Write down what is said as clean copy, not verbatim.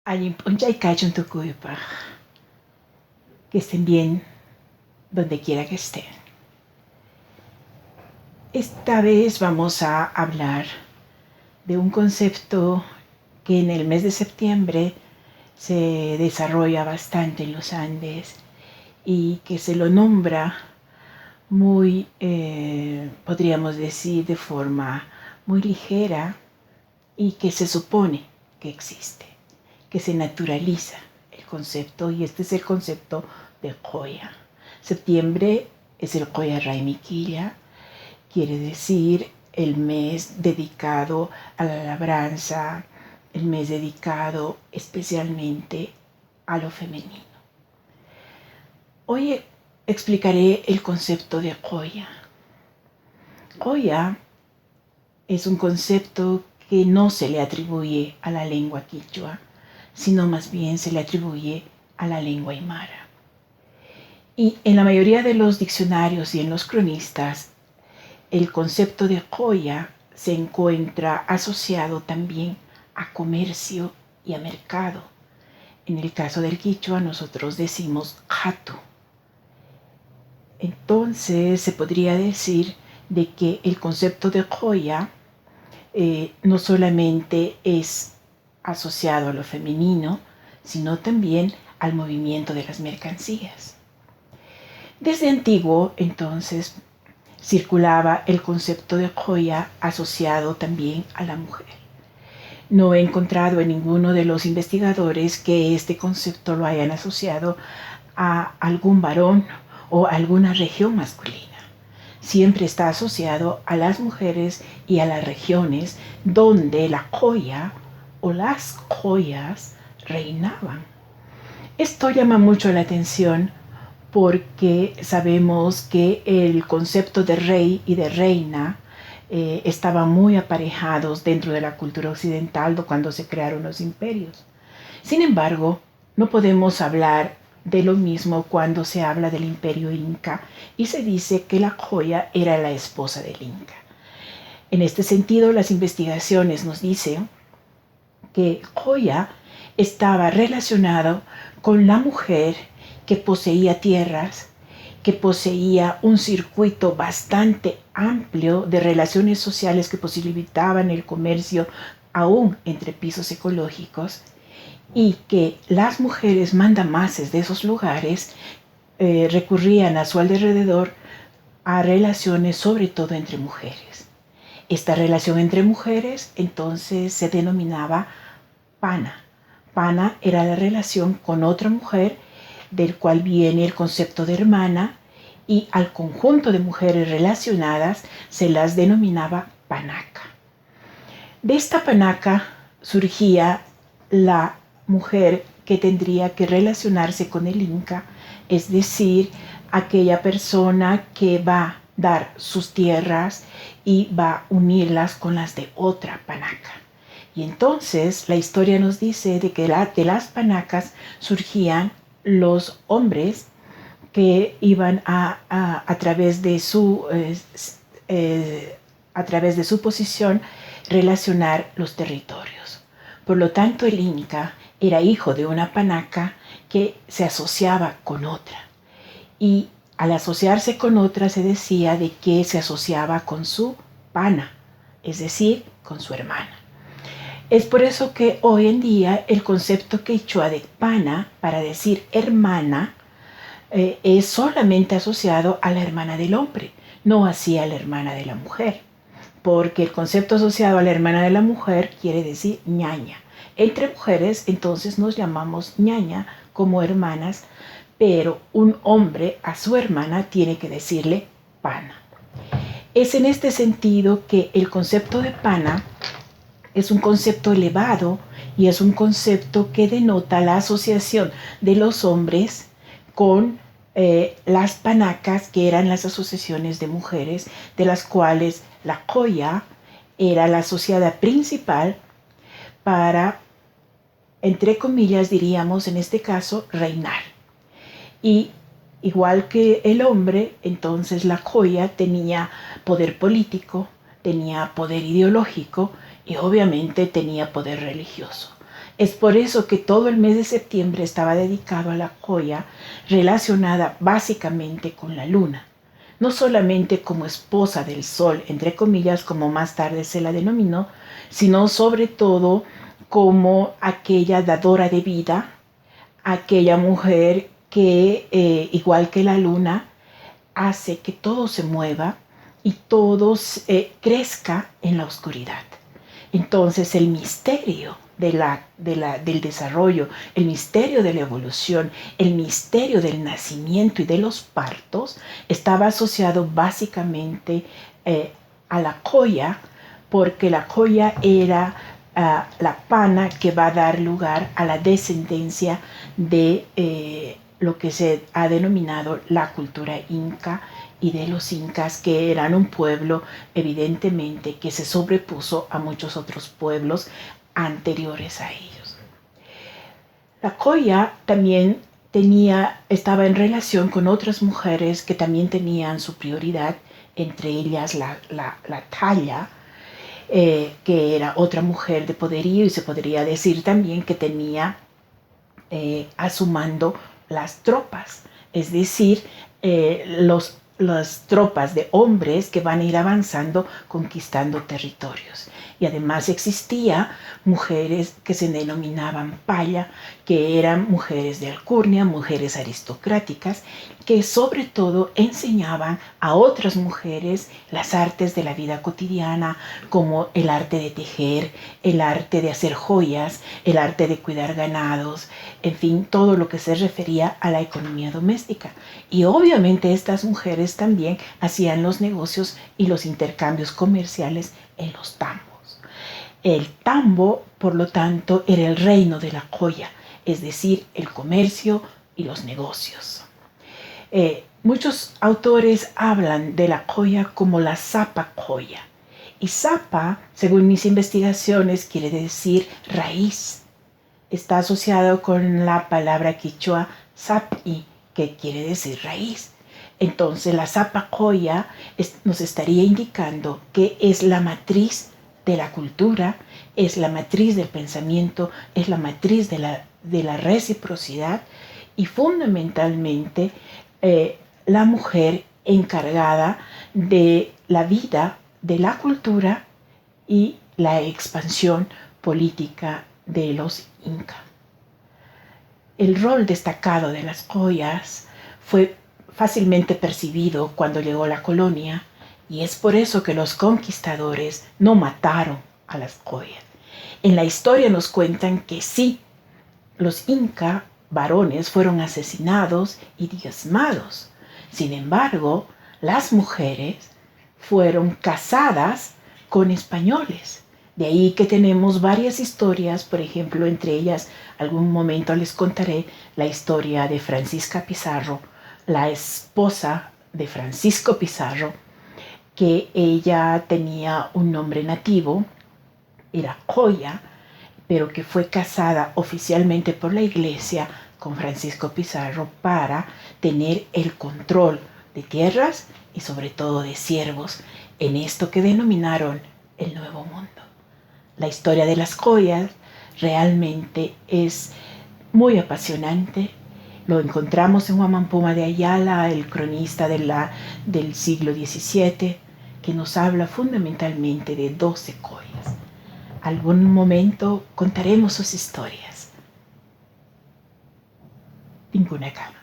Ayin Kachun Tukuypa. Que estén bien donde quiera que estén. Esta vez vamos a hablar de un concepto que en el mes de septiembre se desarrolla bastante en los Andes y que se lo nombra muy, podríamos decir, de forma muy ligera y que se supone que existe, que se naturaliza el concepto, y este es el concepto de Coya. Septiembre es el Coya Raimiquilla, quiere decir el mes dedicado a la labranza, el mes dedicado especialmente a lo femenino. Hoy explicaré el concepto de Coya. Coya es un concepto que no se le atribuye a la lengua quichua, sino más bien se le atribuye a la lengua aymara. Y en la mayoría de los diccionarios y en los cronistas, el concepto de Coya se encuentra asociado también a comercio y a mercado. En el caso del quichua nosotros decimos jato. Entonces se podría decir de que el concepto de Coya no solamente es asociado a lo femenino, sino también al movimiento de las mercancías. Desde antiguo, entonces, circulaba el concepto de Coya asociado también a la mujer. No he encontrado en ninguno de los investigadores que este concepto lo hayan asociado a algún varón o a alguna región masculina. Siempre está asociado a las mujeres y a las regiones donde la Coya o las Coyas reinaban. Esto llama mucho la atención porque sabemos que el concepto de rey y de reina estaban muy aparejados dentro de la cultura occidental cuando se crearon los imperios. Sin embargo, no podemos hablar de lo mismo cuando se habla del imperio inca y se dice que la Coya era la esposa del inca. En este sentido, las investigaciones nos dicen que Coya estaba relacionado con la mujer que poseía tierras, que poseía un circuito bastante amplio de relaciones sociales que posibilitaban el comercio aún entre pisos ecológicos, y que las mujeres mandamases de esos lugares recurrían a su alrededor a relaciones sobre todo entre mujeres. Esta relación entre mujeres entonces se denominaba pana. Pana era la relación con otra mujer, del cual viene el concepto de hermana, y al conjunto de mujeres relacionadas se las denominaba panaca. De esta panaca surgía la mujer que tendría que relacionarse con el inca, es decir, aquella persona que va a dar sus tierras y va a unirlas con las de otra panaca. Y entonces la historia nos dice de que de las panacas surgían los hombres que iban a través de su posición relacionar los territorios. Por lo tanto, el inca era hijo de una panaca que se asociaba con otra, y al asociarse con otra se decía de que se asociaba con su pana, es decir, con su hermana. Es por eso que hoy en día el concepto quechua de pana para decir hermana es solamente asociado a la hermana del hombre, no así a la hermana de la mujer, porque el concepto asociado a la hermana de la mujer quiere decir ñaña. Entre mujeres entonces nos llamamos ñaña como hermanas, pero un hombre a su hermana tiene que decirle pana. Es en este sentido que el concepto de pana es un concepto elevado y es un concepto que denota la asociación de los hombres con las panacas, que eran las asociaciones de mujeres, de las cuales la Coya era la asociada principal para, entre comillas diríamos en este caso, reinar. Y igual que el hombre, entonces la Coya tenía poder político, tenía poder ideológico y obviamente tenía poder religioso. Es por eso que todo el mes de septiembre estaba dedicado a la joya relacionada básicamente con la luna, no solamente como esposa del sol, entre comillas, como más tarde se la denominó, sino sobre todo como aquella dadora de vida, aquella mujer que, igual que la luna, hace que todo se mueva y todo crezca en la oscuridad. Entonces el misterio del desarrollo, el misterio de la evolución, el misterio del nacimiento y de los partos estaba asociado básicamente a la joya, porque la joya era la pana que va a dar lugar a la descendencia de lo que se ha denominado la cultura inca y de los incas, que eran un pueblo evidentemente que se sobrepuso a muchos otros pueblos anteriores a ellos. La joya también estaba en relación con otras mujeres que también tenían su prioridad, entre ellas la talla, que era otra mujer de poderío, y se podría decir también que tenía a su mando las tropas, es decir, las tropas de hombres que van a ir avanzando conquistando territorios. Y además existía mujeres que se denominaban paya, que eran mujeres de alcurnia, mujeres aristocráticas, que sobre todo enseñaban a otras mujeres las artes de la vida cotidiana, como el arte de tejer, el arte de hacer joyas, el arte de cuidar ganados, en fin, todo lo que se refería a la economía doméstica. Y obviamente estas mujeres también hacían los negocios y los intercambios comerciales en los tambos. El tambo, por lo tanto, era el reino de la joya, es decir, el comercio y los negocios. Muchos autores hablan de la joya como la sapa joya. Y sapa, según mis investigaciones, quiere decir raíz. Está asociado con la palabra quichua sapi, que quiere decir raíz. Entonces la sapa joya nos estaría indicando que es la matriz de la cultura, es la matriz del pensamiento, es la matriz de la reciprocidad y fundamentalmente la mujer encargada de la vida, de la cultura y la expansión política de los incas. El rol destacado de las joyas fue fácilmente percibido cuando llegó la colonia, y es por eso que los conquistadores no mataron a las joyas. En la historia nos cuentan que sí, los incas varones fueron asesinados y diezmados. Sin embargo, las mujeres fueron casadas con españoles. De ahí que tenemos varias historias, por ejemplo, entre ellas, algún momento les contaré la historia de Francisca Pizarro, la esposa de Francisco Pizarro, que ella tenía un nombre nativo, era Joya, pero que fue casada oficialmente por la iglesia con Francisco Pizarro para tener el control de tierras y sobre todo de siervos en esto que denominaron el Nuevo Mundo. La historia de las joyas realmente es muy apasionante. Lo encontramos en Huamán Puma de Ayala, el cronista del siglo XVII, que nos habla fundamentalmente de 12 joyas. Algún momento contaremos sus historias. Ninguna cama.